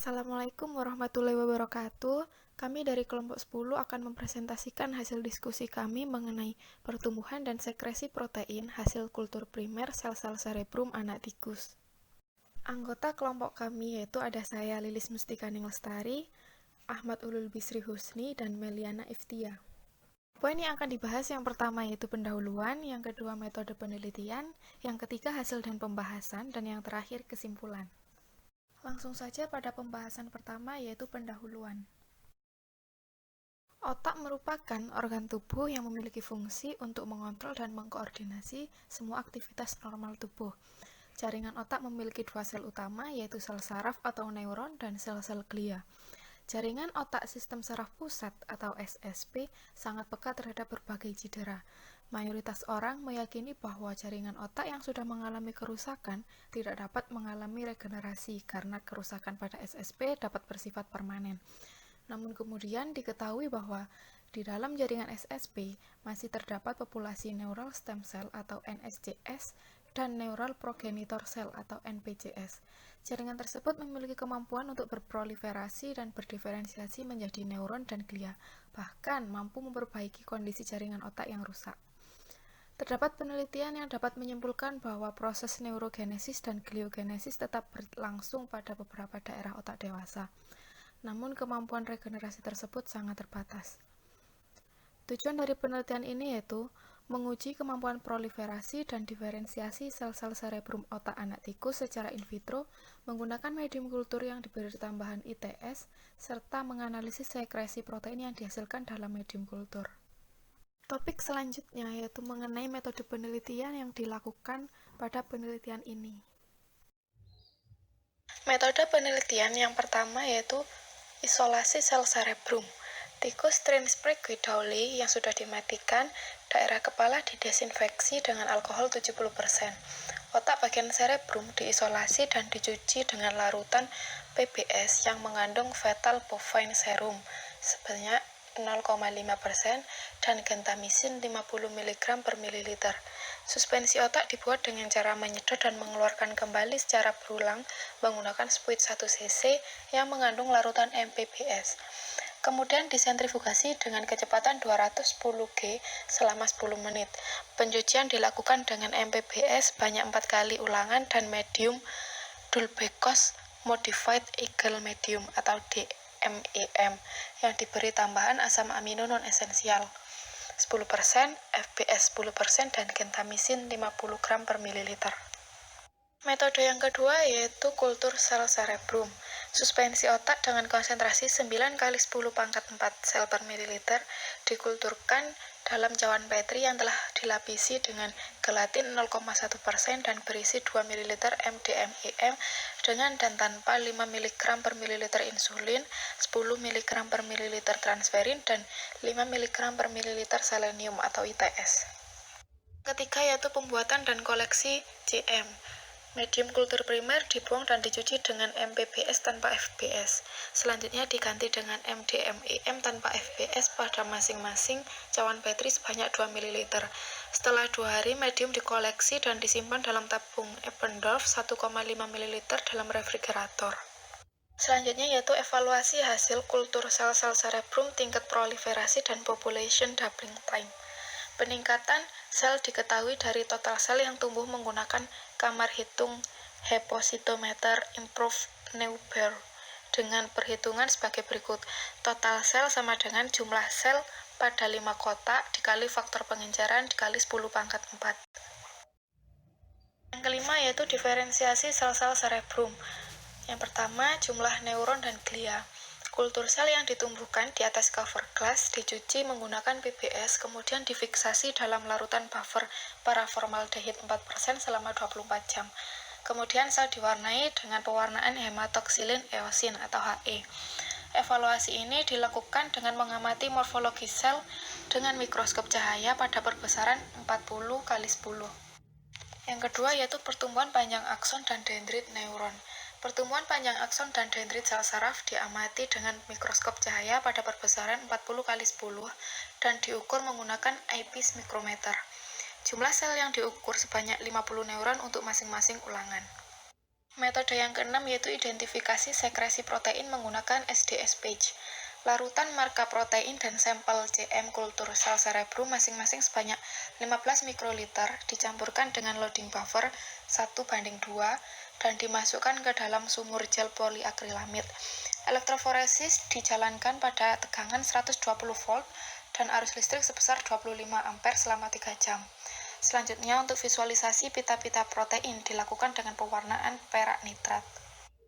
Assalamualaikum warahmatullahi wabarakatuh. Kami dari kelompok 10 akan mempresentasikan hasil diskusi kami mengenai pertumbuhan dan sekresi protein hasil kultur primer sel-sel cerebrum anak tikus. Anggota kelompok kami yaitu ada saya Lilis Mustikaning Lestari, Ahmad Ulul Bisri Husni, dan Meliana Iftia. Poin yang akan dibahas yang pertama yaitu pendahuluan, yang kedua metode penelitian, yang ketiga hasil dan pembahasan, dan yang terakhir kesimpulan. Langsung saja pada pembahasan pertama yaitu pendahuluan. Otak merupakan organ tubuh yang memiliki fungsi untuk mengontrol dan mengkoordinasi semua aktivitas normal tubuh. Jaringan otak memiliki dua sel utama yaitu sel saraf atau neuron dan sel-sel glia. Jaringan otak sistem saraf pusat atau SSP sangat peka terhadap berbagai cedera. Mayoritas orang meyakini bahwa jaringan otak yang sudah mengalami kerusakan tidak dapat mengalami regenerasi karena kerusakan pada SSP dapat bersifat permanen. Namun kemudian diketahui bahwa di dalam jaringan SSP masih terdapat populasi neural stem cell atau NSCS dan neural progenitor cell atau NPCS. Jaringan tersebut memiliki kemampuan untuk berproliferasi dan berdiferensiasi menjadi neuron dan glia, bahkan mampu memperbaiki kondisi jaringan otak yang rusak. Terdapat penelitian yang dapat menyimpulkan bahwa proses neurogenesis dan gliogenesis tetap berlangsung pada beberapa daerah otak dewasa. Namun kemampuan regenerasi tersebut sangat terbatas. Tujuan dari penelitian ini yaitu menguji kemampuan proliferasi dan diferensiasi sel-sel cerebrum otak anak tikus secara in vitro menggunakan medium kultur yang diberi tambahan ITS serta menganalisis sekresi protein yang dihasilkan dalam medium kultur. Topik selanjutnya yaitu mengenai metode penelitian yang dilakukan pada penelitian ini. Metode penelitian yang pertama yaitu isolasi sel cerebrum. Tikus Trinspark Guidauli yang sudah dimatikan, daerah kepala didesinfeksi dengan alkohol 70%. Otak bagian cerebrum diisolasi dan dicuci dengan larutan PBS yang mengandung fetal bovine serum sebanyak 0,5% dan gentamisin 50 mg per mililiter. Suspensi otak dibuat dengan cara menyedot dan mengeluarkan kembali secara berulang menggunakan spuit 1 cc yang mengandung larutan MPBS. Kemudian disentrifugasi dengan kecepatan 210 G selama 10 menit. Pencucian dilakukan dengan MPBS banyak 4 kali ulangan dan medium Dulbecos Modified Eagle Medium atau DMEM yang diberi tambahan asam amino non-esensial 10%, FBS 10%, dan gentamisin 50 gram per mililiter. Metode yang kedua yaitu kultur sel cerebrum. Suspensi otak dengan konsentrasi 9 kali 10 pangkat 4 sel per mililiter dikulturkan dalam cawan Petri yang telah dilapisi dengan gelatin 0,1% dan berisi 2 ml MDMEM dengan dan tanpa 5 mg per mililiter insulin, 10 mg per mililiter transferin, dan 5 mg per mililiter selenium atau ITS. Ketiga yaitu pembuatan dan koleksi CM. Medium kultur primer dibuang dan dicuci dengan MPBS tanpa FBS. Selanjutnya diganti dengan MDMEM tanpa FBS pada masing-masing cawan Petri sebanyak 2 ml. Setelah 2 hari, medium dikoleksi dan disimpan dalam tabung Eppendorf 1,5 ml dalam refrigerator. Selanjutnya yaitu evaluasi hasil kultur sel-sel cerebrum tingkat proliferasi dan population doubling time. Peningkatan sel diketahui dari total sel yang tumbuh menggunakan kamar hitung hepositometer improved Neuber dengan perhitungan sebagai berikut. Total sel sama dengan jumlah sel pada 5 kotak dikali faktor pengenceran dikali 10 pangkat 4. Yang kelima yaitu diferensiasi sel-sel cerebrum. Yang pertama, jumlah neuron dan glia. Kultur sel yang ditumbuhkan di atas cover glass dicuci menggunakan PBS, kemudian difiksasi dalam larutan buffer paraformaldehyde 4% selama 24 jam. Kemudian sel diwarnai dengan pewarnaan hematoksilin eosin atau HE. Evaluasi ini dilakukan dengan mengamati morfologi sel dengan mikroskop cahaya pada perbesaran 40 kali 10. Yang kedua yaitu pertumbuhan panjang akson dan dendrit neuron. Pertumbuhan panjang akson dan dendrit sel saraf diamati dengan mikroskop cahaya pada perbesaran 40 kali 10 dan diukur menggunakan eyepiece micrometer. Jumlah sel yang diukur sebanyak 50 neuron untuk masing-masing ulangan. Metode yang keenam yaitu identifikasi sekresi protein menggunakan SDS page. Larutan marka protein dan sampel CM kultur sel cerebrum masing-masing sebanyak 15 mikroliter dicampurkan dengan loading buffer 1:2 dan dimasukkan ke dalam sumur gel poliakrilamid. Elektroforesis dijalankan pada tegangan 120 volt dan arus listrik sebesar 25 ampere selama 3 jam. Selanjutnya, untuk visualisasi pita-pita protein dilakukan dengan pewarnaan perak nitrat.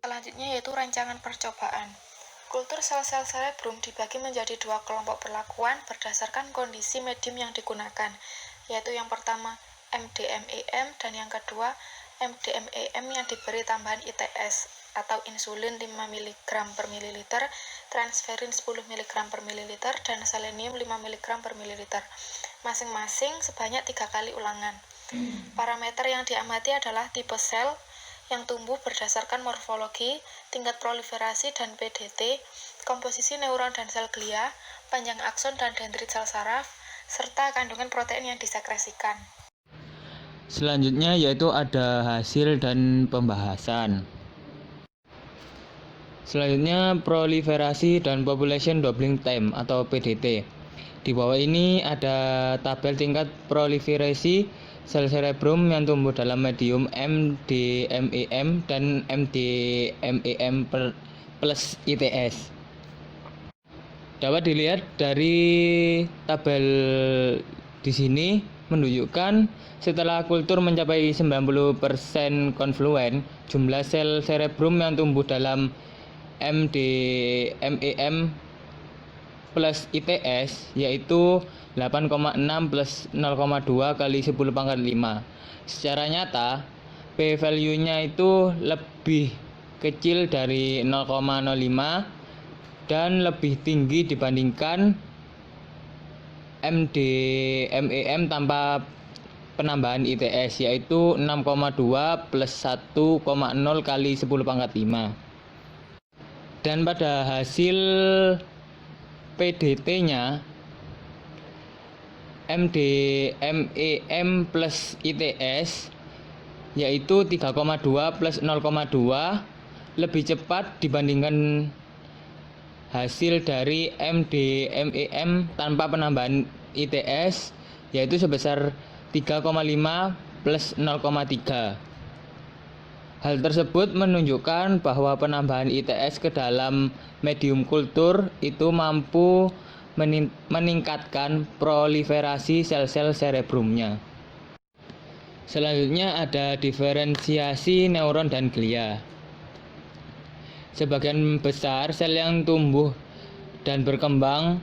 Selanjutnya yaitu rancangan percobaan. Kultur sel-sel cerebrum dibagi menjadi 2 kelompok perlakuan berdasarkan kondisi medium yang digunakan, yaitu yang pertama MDMEM dan yang kedua MDMEM yang diberi tambahan ITS atau insulin 5 mg per mililiter, transferin 10 mg per mililiter, dan selenium 5 mg per mililiter, masing-masing sebanyak 3 kali ulangan. Parameter yang diamati adalah tipe sel yang tumbuh berdasarkan morfologi, tingkat proliferasi dan PDT, komposisi neuron dan sel glia, panjang akson dan dendrit sel saraf, serta kandungan protein yang disekresikan. Selanjutnya yaitu ada hasil dan pembahasan. Selanjutnya proliferasi dan population doubling time atau PDT. Di bawah ini ada tabel tingkat proliferasi sel cerebrum yang tumbuh dalam medium MDMEM dan MDMEM plus ITS. Dapat dilihat dari tabel di sini menunjukkan setelah kultur mencapai 90% konfluen, jumlah sel cerebrum yang tumbuh dalam MDMEM plus ITS yaitu 8,6 plus 0,2 kali 10⁵. Secara nyata, p-value-nya itu lebih kecil dari 0,05 dan lebih tinggi dibandingkan MDMEM tanpa penambahan ITS yaitu 6,2 plus 1,0 kali 10⁵. Dan pada hasil PDT-nya MDMEM plus ITS yaitu 3,2 plus 0,2 lebih cepat dibandingkan hasil dari MDMEM tanpa penambahan ITS yaitu sebesar 3,5 plus 0,3. Hal tersebut menunjukkan bahwa penambahan ITS ke dalam medium kultur itu mampu meningkatkan proliferasi sel-sel cerebrumnya. Selanjutnya ada diferensiasi neuron dan glia. Sebagian besar sel yang tumbuh dan berkembang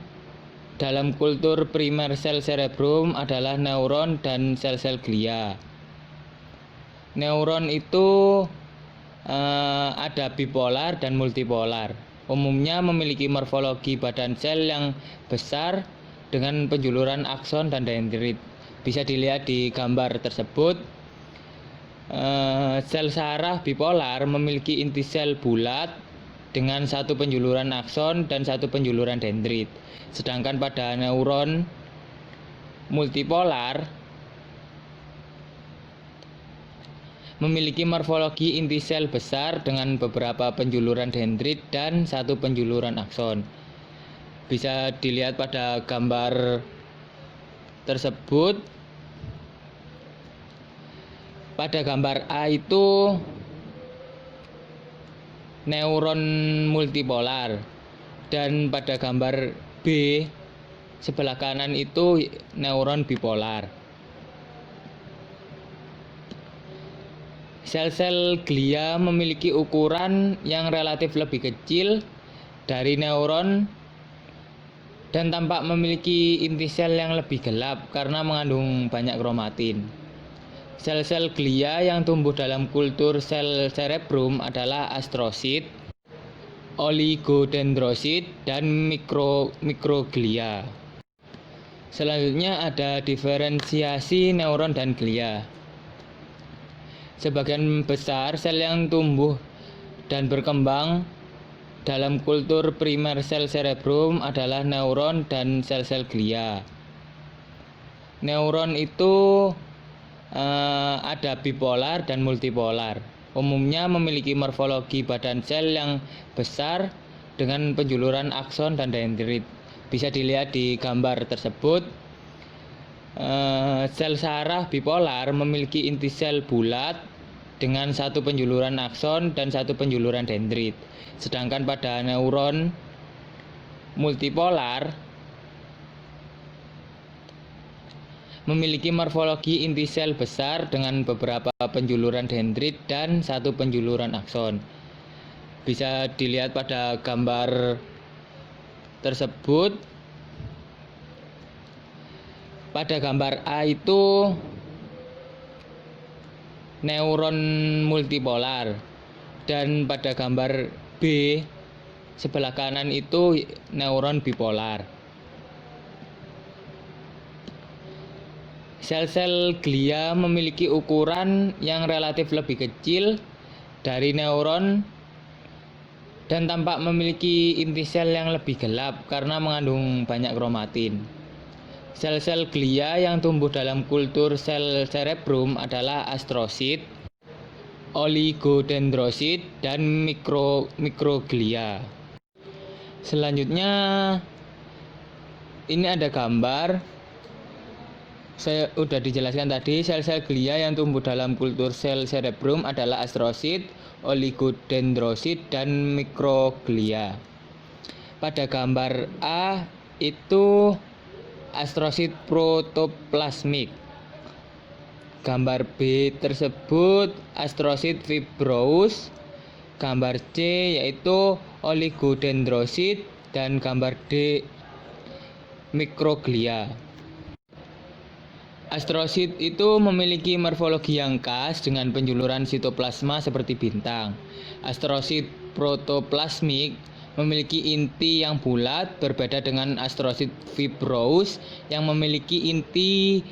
dalam kultur primer sel cerebrum adalah neuron dan sel-sel glia. Neuron itu ada bipolar dan multipolar. Umumnya memiliki morfologi badan sel yang besar dengan penjuluran akson dan dendrit. Bisa dilihat di gambar tersebut. Sel saraf bipolar memiliki inti sel bulat dengan satu penjuluran akson dan satu penjuluran dendrit. Sedangkan pada neuron multipolar memiliki morfologi inti sel besar dengan beberapa penjuluran dendrit dan satu penjuluran akson. Bisa dilihat pada gambar tersebut. Pada gambar A itu neuron multipolar dan pada gambar B sebelah kanan itu neuron bipolar. Sel-sel glia memiliki ukuran yang relatif lebih kecil dari neuron dan tampak memiliki inti sel yang lebih gelap karena mengandung banyak kromatin. Sel-sel glia yang tumbuh dalam kultur sel cerebrum adalah astrosit, oligodendrosit, dan mikroglia. Selanjutnya ada diferensiasi neuron dan glia. Sebagian besar sel yang tumbuh dan berkembang dalam kultur primer sel cerebrum adalah neuron dan sel-sel glia. Neuron itu ada bipolar dan multipolar. umumnya memiliki morfologi badan sel yang besar dengan penjuluran akson dan dendrit. Bisa dilihat di gambar tersebut. Sel saraf bipolar memiliki inti sel bulat dengan satu penjuluran akson dan satu penjuluran dendrit. Sedangkan pada neuron multipolar memiliki morfologi inti sel besar dengan beberapa penjuluran dendrit dan satu penjuluran akson. Bisa dilihat pada gambar tersebut. Pada gambar A itu neuron multipolar, dan pada gambar B sebelah kanan itu neuron bipolar. Sel-sel glia memiliki ukuran yang relatif lebih kecil dari neuron dan tampak memiliki inti sel yang lebih gelap karena mengandung banyak kromatin. Sel-sel glia yang tumbuh dalam kultur sel cerebrum adalah astrosit, oligodendrosit, dan mikroglia. Selanjutnya ini ada gambar. Saya sudah dijelaskan tadi, sel-sel glia yang tumbuh dalam kultur sel cerebrum adalah astrosit, oligodendrosit, dan mikroglia. Pada gambar A itu astrosit protoplasmik. Gambar B tersebut astrosit fibrous. Gambar C yaitu oligodendrosit, dan gambar D mikroglia. Astrosit itu memiliki morfologi yang khas dengan penjuluran sitoplasma seperti bintang. Astrosit protoplasmik memiliki inti yang bulat, berbeda dengan astrosit fibrous yang memiliki inti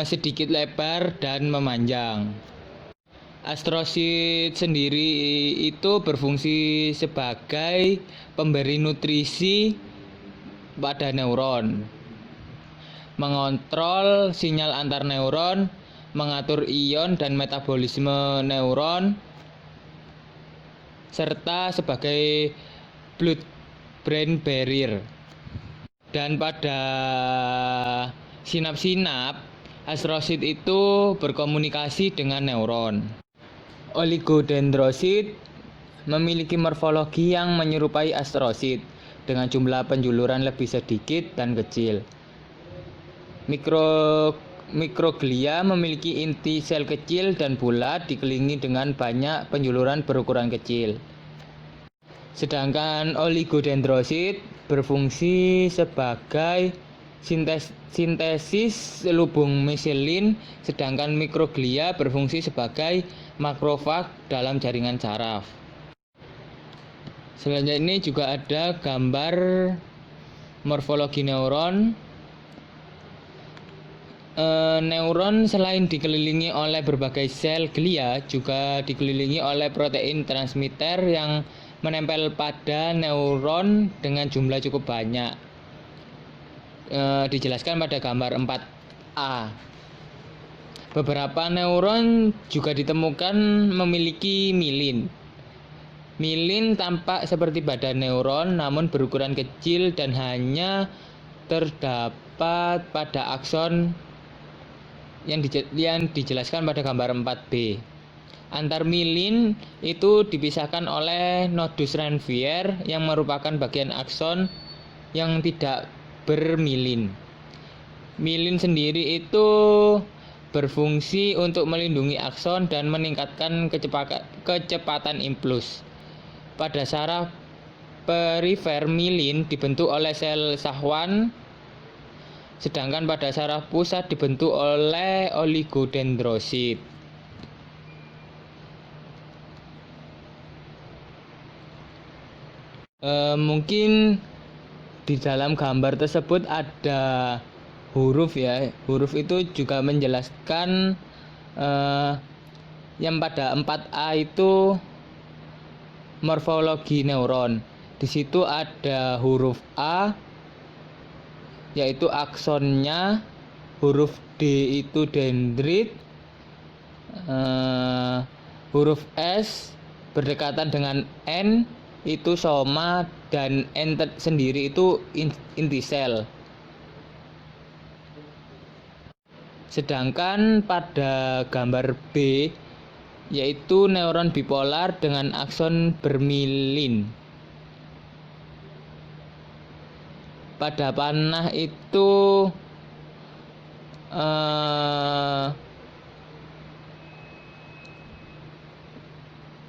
sedikit lebar dan memanjang. Astrosit sendiri itu berfungsi sebagai pemberi nutrisi pada neuron, mengontrol sinyal antar neuron, mengatur ion dan metabolisme neuron, serta sebagai blood-brain barrier. Dan pada sinap-sinap, astrosit itu berkomunikasi dengan neuron. Oligodendrosit memiliki morfologi yang menyerupai astrosit dengan jumlah penjuluran lebih sedikit dan kecil. Mikroglia memiliki inti sel kecil dan bulat dikelilingi dengan banyak penjuluran berukuran kecil. Sedangkan oligodendrosit berfungsi sebagai sintesis lubung meselin, sedangkan mikroglia berfungsi sebagai makrofag dalam jaringan saraf. Selanjutnya ini juga ada gambar morfologi neuron. Neuron selain dikelilingi oleh berbagai sel glia, juga dikelilingi oleh protein transmitter yang menempel pada neuron dengan jumlah cukup banyak. Dijelaskan pada gambar 4A. Beberapa neuron juga ditemukan memiliki milin. Milin tampak seperti badan neuron namun berukuran kecil dan hanya terdapat pada akson yang dijelaskan pada gambar 4B. Antar milin itu dipisahkan oleh nodus Ranvier yang merupakan bagian akson yang tidak bermilin. Milin sendiri itu berfungsi untuk melindungi akson dan meningkatkan kecepatan impuls. Pada saraf perifer milin dibentuk oleh sel Schwann, sedangkan pada saraf pusat dibentuk oleh oligodendrosit. Mungkin di dalam gambar tersebut ada huruf ya. Huruf itu juga menjelaskan yang pada 4A itu morfologi neuron. Di situ ada huruf A yaitu aksonnya, huruf D itu dendrit, Huruf S berdekatan dengan N itu soma dan N sendiri itu inti sel. Sedangkan pada gambar B yaitu neuron bipolar dengan akson bermilin. Pada panah itu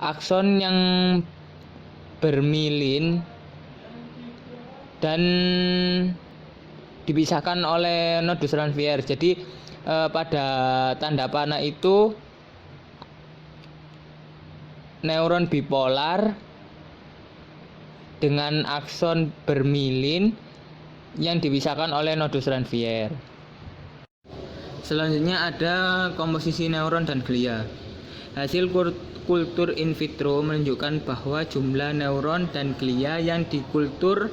akson yang bermilin dan dipisahkan oleh nodus Ranvier. Jadi pada tanda panah itu neuron bipolar dengan akson bermilin yang dipisahkan oleh nodus Ranvier. Selanjutnya ada komposisi neuron dan glia. Hasil kultur in vitro menunjukkan bahwa jumlah neuron dan glia yang dikultur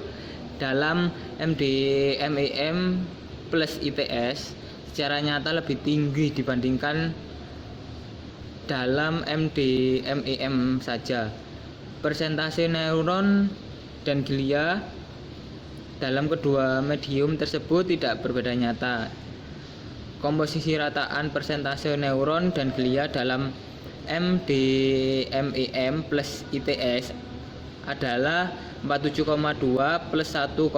dalam MDMEM plus ITS secara nyata lebih tinggi dibandingkan dalam MDMEM saja. Persentase neuron dan glia dalam kedua medium tersebut tidak berbeda nyata. Komposisi rataan persentase neuron dan glia dalam MDMEM plus ITS adalah 47,2 plus 1,1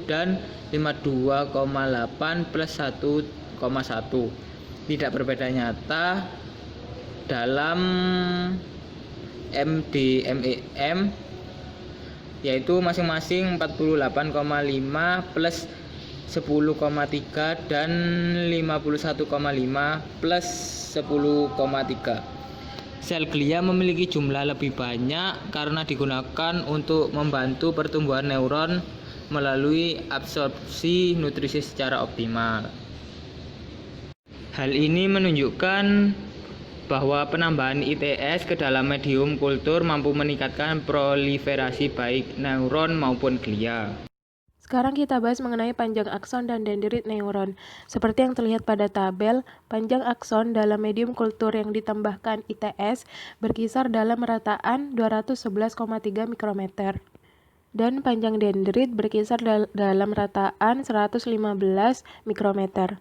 dan 52,8 plus 1,1. Tidak berbeda nyata dalam MDMEM yaitu masing-masing 48,5 plus 10,3 dan 51,5 plus 10,3. Sel glia memiliki jumlah lebih banyak karena digunakan untuk membantu pertumbuhan neuron melalui absorpsi nutrisi secara optimal. Hal ini menunjukkan bahwa penambahan ITS ke dalam medium kultur mampu meningkatkan proliferasi baik neuron maupun glia. Sekarang kita bahas mengenai panjang akson dan dendrit neuron. Seperti yang terlihat pada tabel, panjang akson dalam medium kultur yang ditambahkan ITS berkisar dalam rataan 211,3 mikrometer. Dan panjang dendrit berkisar dalam rataan 115 mikrometer.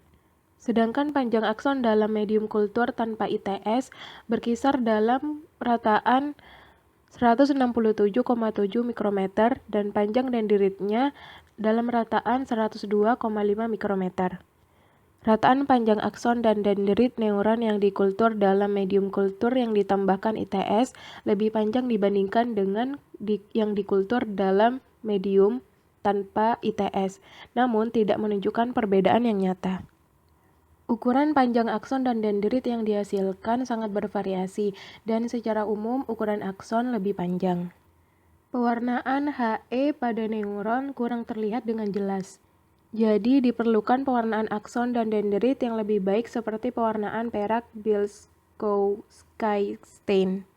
Sedangkan panjang akson dalam medium kultur tanpa ITS berkisar dalam rataan 167,7 mikrometer dan panjang dendritnya dalam rataan 102,5 mikrometer. Rataan panjang akson dan dendrit neuron yang dikultur dalam medium kultur yang ditambahkan ITS lebih panjang dibandingkan dengan yang dikultur dalam medium tanpa ITS, namun tidak menunjukkan perbedaan yang nyata. Ukuran panjang akson dan dendrit yang dihasilkan sangat bervariasi, dan secara umum ukuran akson lebih panjang. Pewarnaan HE pada neuron kurang terlihat dengan jelas. Jadi diperlukan pewarnaan akson dan dendrit yang lebih baik seperti pewarnaan perak Bielskowski stain.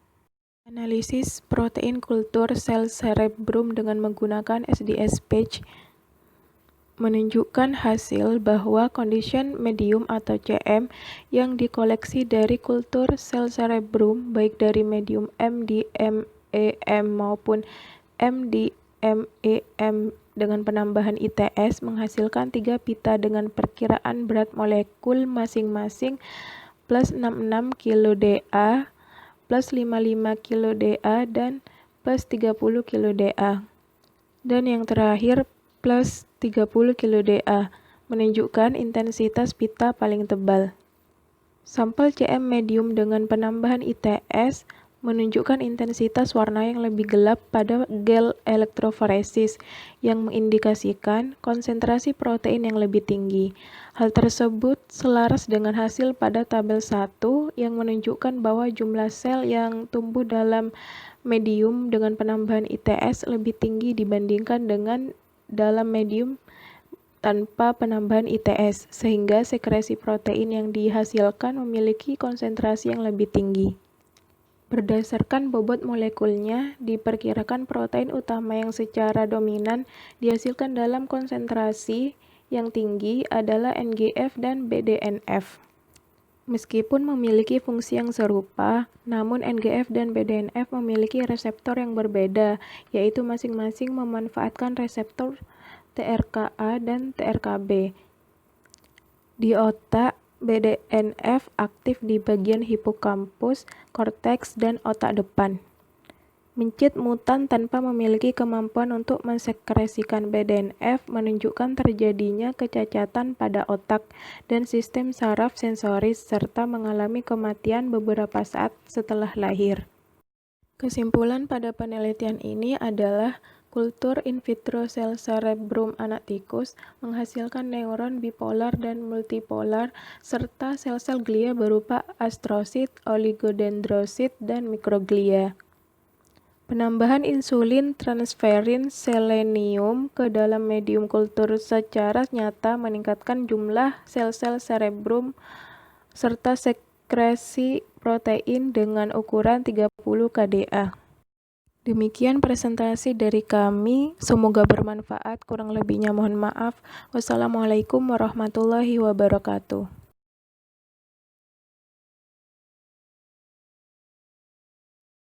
Analisis protein kultur sel cerebrum dengan menggunakan SDS patch menunjukkan hasil bahwa condition medium atau CM yang dikoleksi dari kultur sel cerebrum baik dari medium MDMEM maupun MDMEM dengan penambahan ITS menghasilkan 3 pita dengan perkiraan berat molekul masing-masing plus 66 kDa, plus 55 kDa, dan plus 30 kDa. Dan yang terakhir plus 30 kDa menunjukkan intensitas pita paling tebal. Sampel CM medium dengan penambahan ITS menunjukkan intensitas warna yang lebih gelap pada gel elektroforesis yang mengindikasikan konsentrasi protein yang lebih tinggi. Hal tersebut selaras dengan hasil pada tabel 1 yang menunjukkan bahwa jumlah sel yang tumbuh dalam medium dengan penambahan ITS lebih tinggi dibandingkan dengan dalam medium tanpa penambahan ITS, sehingga sekresi protein yang dihasilkan memiliki konsentrasi yang lebih tinggi. Berdasarkan bobot molekulnya, diperkirakan protein utama yang secara dominan dihasilkan dalam konsentrasi yang tinggi adalah NGF dan BDNF. Meskipun memiliki fungsi yang serupa, namun NGF dan BDNF memiliki reseptor yang berbeda, yaitu masing-masing memanfaatkan reseptor TRKA dan TRKB. Di otak, BDNF aktif di bagian hipokampus, korteks, dan otak depan. Mencit mutan tanpa memiliki kemampuan untuk mensekresikan BDNF menunjukkan terjadinya kecacatan pada otak dan sistem saraf sensoris serta mengalami kematian beberapa saat setelah lahir. Kesimpulan pada penelitian ini adalah kultur in vitro sel cerebrum anak tikus menghasilkan neuron bipolar dan multipolar serta sel-sel glia berupa astrosit, oligodendrosit, dan mikroglia. Penambahan insulin transferin selenium ke dalam medium kultur secara nyata meningkatkan jumlah sel-sel cerebrum serta sekresi protein dengan ukuran 30 kDa. Demikian presentasi dari kami, semoga bermanfaat, kurang lebihnya mohon maaf. Wassalamualaikum warahmatullahi wabarakatuh.